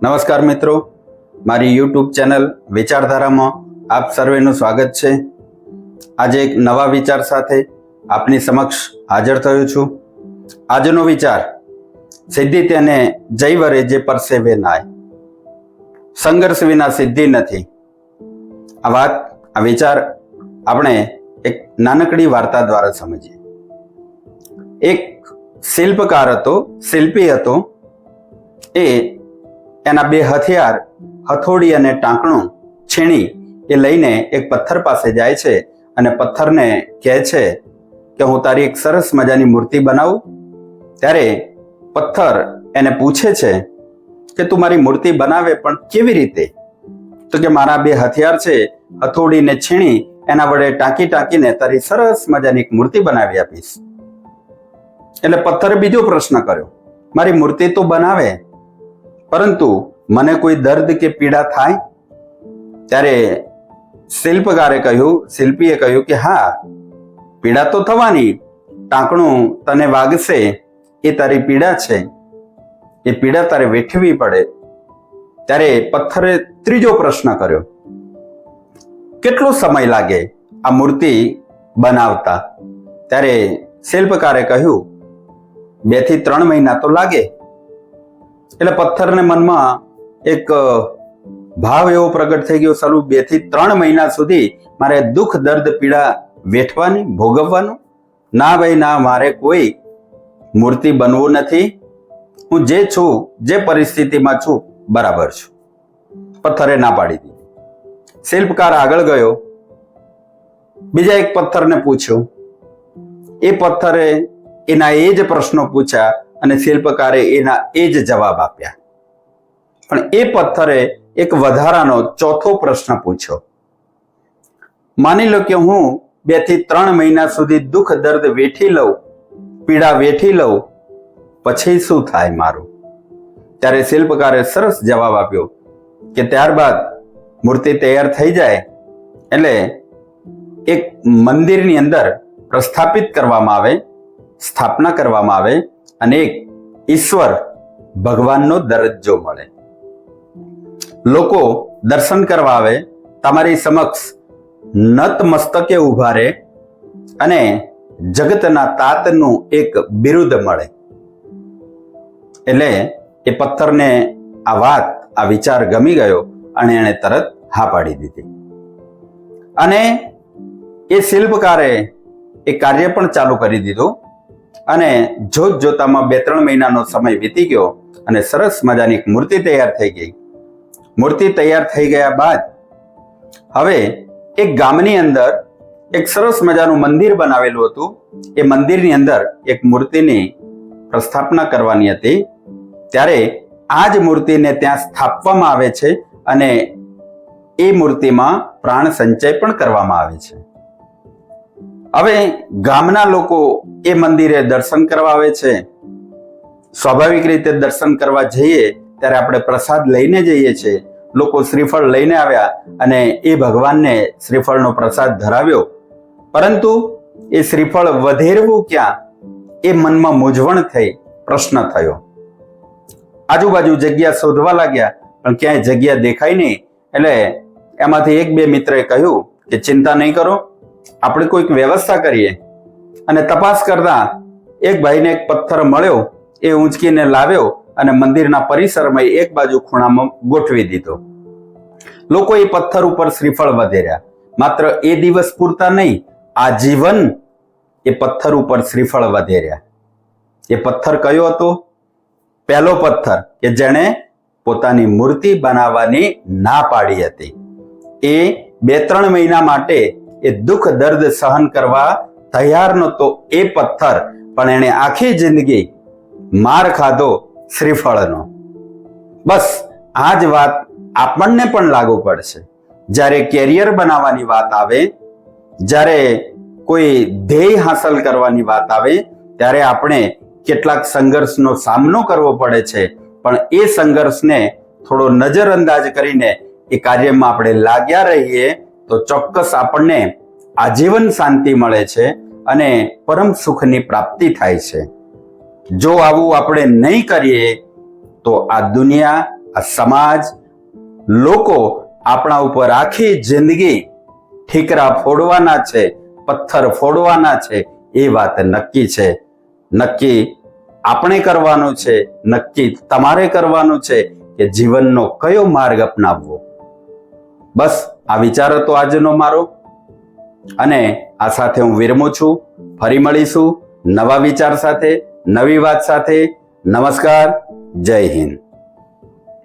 નમસ્કાર મિત્રો, મારી યુટ્યુબ ચેનલ વિચારધારામાં આપ સર્વેનું સ્વાગત છે. આજે એક નવા વિચાર સાથે આપની સમક્ષ હાજર થયો છું. આજનો વિચાર, સિદ્ધિ તેને જય વરે જે પરસેવે નાય, સંઘર્ષ વિના સિદ્ધિ નથી. આ વિચાર આપણે એક નાનકડી વાર્તા દ્વારા સમજીએ. એક શિલ્પકાર હતો, શિલ્પી હતો. એ એના બે હથિયાર, હથોડી અને ટાંકણું, છીણી એ લઈને એક પથ્થર પાસે જાય છે અને પથ્થરને કહે છે કે હું તારી એક સરસ મજાની મૂર્તિ બનાવું. ત્યારે પથ્થર એને પૂછે છે કે તું મારી મૂર્તિ બનાવે પણ કેવી રીતે? તો કે મારા બે હથિયાર છે, હથોડી ને છીણી, એના વડે ટાંકીને તારી સરસ મજાની એક મૂર્તિ બનાવી આપીશ. એટલે પથ્થરે બીજો પ્રશ્ન કર્યો, મારી મૂર્તિ તો બનાવે, પરંતુ મને કોઈ દર્દ કે પીડા થાય? ત્યારે શિલ્પીએ કહ્યું કે હા, પીડા તો થવાની, ટાંકણું તને વાગશે, એ તારી પીડા છે, એ પીડા તારે વેઠવી પડે. ત્યારે પથ્થરે ત્રીજો પ્રશ્ન કર્યો, કેટલો સમય લાગે આ મૂર્તિ બનાવતા? ત્યારે શિલ્પકારે કહ્યું 2 થી 3 મહિના તો લાગે. એટલે પથ્થરને મનમાં એક ભાવ એવો પ્રગટ થઈ ગયો, સાલું 2 થી 3 મહિના સુધી મારે દુઃખ, દર્દ, પીડા વેઠવાની, ભોગવવાનું? ના ભાઈ ના, મારે કોઈ મૂર્તિ બનવું નથી. હું જે છું, જે પરિસ્થિતિમાં છું, બરાબર છું. પથ્થરે ના પાડી દીધી. શિલ્પકાર આગળ ગયો, બીજા એક પથ્થરને પૂછ્યું. એ પથ્થરે એના એ જ પ્રશ્નો પૂછ્યા અને શિલ્પકારે એના એ જ જવાબ આપ્યા. પણ એ પથ્થરે એક વધારાનો ચોથો પ્રશ્ન પૂછ્યો. માની લો કે હું 2 થી 3 મહિના સુધી દુઃખ, દર્દ વેઠી લઉં, પીડા વેઠી લઉં, પછી શું થાય મારું? ત્યારે શિલ્પકારે સરસ જવાબ આપ્યો કે ત્યારબાદ મૂર્તિ તૈયાર થઈ જાય એટલે એક મંદિરની અંદર પ્રસ્થાપિત કરવામાં આવે, સ્થાપના કરવામાં આવે અને એક ઈશ્વર, ભગવાનનો દરજ્જો મળે. લોકો દર્શન કરવા આવે, તમારી સમક્ષ નત મસ્તકે ઉભા રહે અને જગતના તાતનું એક બિરુદ મળે. એટલે એ પથ્થરને આ વિચાર ગમી ગયો અને એણે તરત હા પાડી દીધી. અને એ શિલ્પકારે એ કાર્ય પણ ચાલુ કરી દીધું અને જોતામાં 2-3 મહિનાનો સમય વીતી ગયો અને સરસ મજાની એક મૂર્તિ તૈયાર થઈ ગઈ. મૂર્તિ તૈયાર થઈ ગયા બાદ હવે એક ગામની અંદર એક સરસ મજાનું મંદિર બનાવેલું હતું. એ મંદિરની અંદર એક મૂર્તિની પ્રસ્થાપના કરવાની હતી. ત્યારે આ જ મૂર્તિને ત્યાં સ્થાપવામાં આવે છે અને એ મૂર્તિમાં પ્રાણ સંચય પણ કરવામાં આવે છે. હવે ગામના લોકો એ મંદિરે દર્શન કરવા આવે છે. સ્વાભાવિક રીતે દર્શન કરવા જઈએ ત્યારે આપણે પ્રસાદ લઈને જઈએ છીએ. લોકો શ્રીફળ લઈને આવ્યા અને એ ભગવાનને શ્રીફળનો પ્રસાદ ધરાવ્યો. પરંતુ એ શ્રીફળ વધેરવું ક્યાં, એ મનમાં મૂંઝવણ થઈ, પ્રશ્ન થયો. આજુબાજુ જગ્યા શોધવા લાગ્યા પણ ક્યાંય જગ્યા દેખાય નહીં. એટલે એમાંથી 1-2 મિત્રએ કહ્યું કે ચિંતા નહીં કરો, આપણે કોઈક વ્યવસ્થા કરીએ. અને તપાસ કરતા એક ભાઈને એક પથ્થર મળ્યો. એ ઊંચકીને લાવ્યો અને મંદિરના પરિસરમાં એક બાજુ ખૂણામાં ગોઠવી દીધો. લોકો એ પથ્થર ઉપર શ્રીફળ વધેર્યા. માત્ર એ દિવસ પૂરતા નહીં, આજીવન એ પથ્થર ઉપર શ્રીફળ વધેર્યા. એ પથ્થર કયો હતો? પહેલો પથ્થર કે જેણે પોતાની મૂર્તિ બનાવવાની ના પાડી હતી. એ 2-3 મહિના માટે એ દુઃખ, દર્દ સહન કરવા તૈયાર નહોતો એ પથ્થર, પણ એણે આખી જિંદગી માર ખાધો શ્રીફળનો. બસ આ જ વાત આપણને પણ લાગુ પડશે. જ્યારે કેરિયર બનાવવાની વાત આવે, જ્યારે કોઈ ધ્યેય હાંસલ કરવાની વાત આવે, ત્યારે આપણે કેટલાક સંઘર્ષનો સામનો કરવો પડે છે. પણ એ સંઘર્ષને થોડો નજરઅંદાજ કરીને એ કાર્યમાં આપણે લાગ્યા રહીએ તો ચોક્કસ આપણને આજીવન શાંતિ મળે છે અને પરમ સુખની પ્રાપ્તિ થાય છે. જો આવું આપણે નહીં કરીએ તો આ દુનિયા આ સમાજ, લોકો આપણા ઉપર આખી જિંદગી ઠીકરા ફોડવાના છે, પથ્થર ફોડવાના છે, એ વાત નક્કી છે. નક્કી આપણે કરવાનું છે, નક્કી તમારે કરવાનું છે કે જીવનનો કયો માર્ગ અપનાવવો. બસ આ વિચાર હતો આજનો મારો, અને આ સાથે હું વિરમું છું. ફરી મળીશું નવા વિચાર સાથે, નવી વાત સાથે. નમસ્કાર, જય હિન્દ.